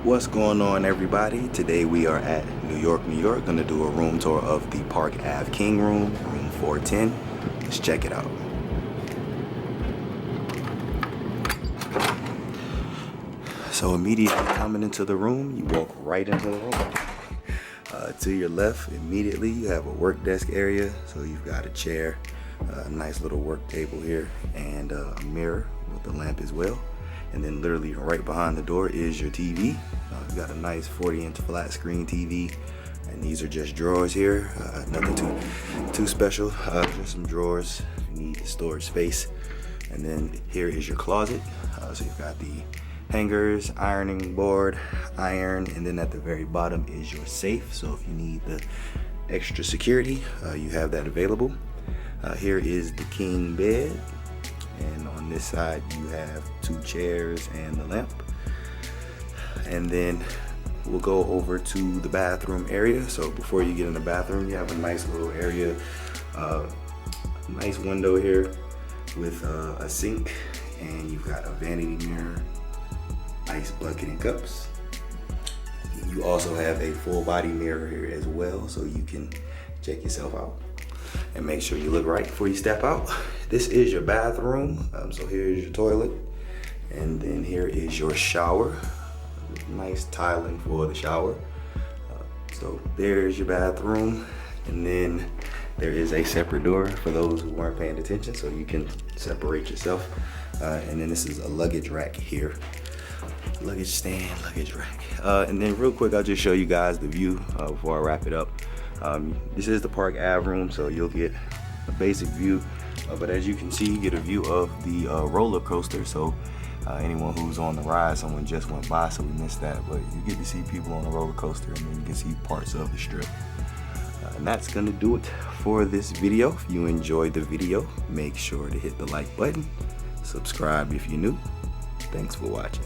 What's going on, everybody? Today we are at New York, New York. Gonna do a room tour of the Park Ave King room, room 410. Let's check it out. So immediately coming into the room, you walk right into the room. To your left, immediately you have a work desk area. So you've got a chair, a nice little work table here, and a mirror with a lamp as well. And then literally right behind the door is your TV. You got a nice 40-inch flat screen TV, and these are just drawers here. Nothing too special. Just some drawers. You need storage space. And then here is your closet. So you've got the hangers, ironing board, iron, and then at the very bottom is your safe. So if you need the extra security, you have that available. Here is the king bed. And on this side you have two chairs and the lamp. And then we'll go over to the bathroom area. So before you get in the bathroom, you have a nice little area, nice window here with a sink, and you've got a vanity mirror, ice bucket and cups. You also have a full body mirror here as well, so you can check yourself out and make sure you look right before you step out. This is your bathroom. So here is your toilet, and then here is your shower. Nice tiling for the shower. So there's your bathroom, and then there is a separate door for those who weren't paying attention, so you can separate yourself. And then this is a luggage rack here. Luggage stand, luggage rack. And then real quick, I'll just show you guys the view before I wrap it up. This is the Park Ave room, so you'll get a basic view, but as you can see, you get a view of the roller coaster. So anyone who's on the ride, someone just went by, so we missed that, but you get to see people on the roller coaster, and then you can see parts of the strip. And that's gonna do it for this video. If you enjoyed the video, make sure to hit the like button, subscribe if you're new. Thanks for watching.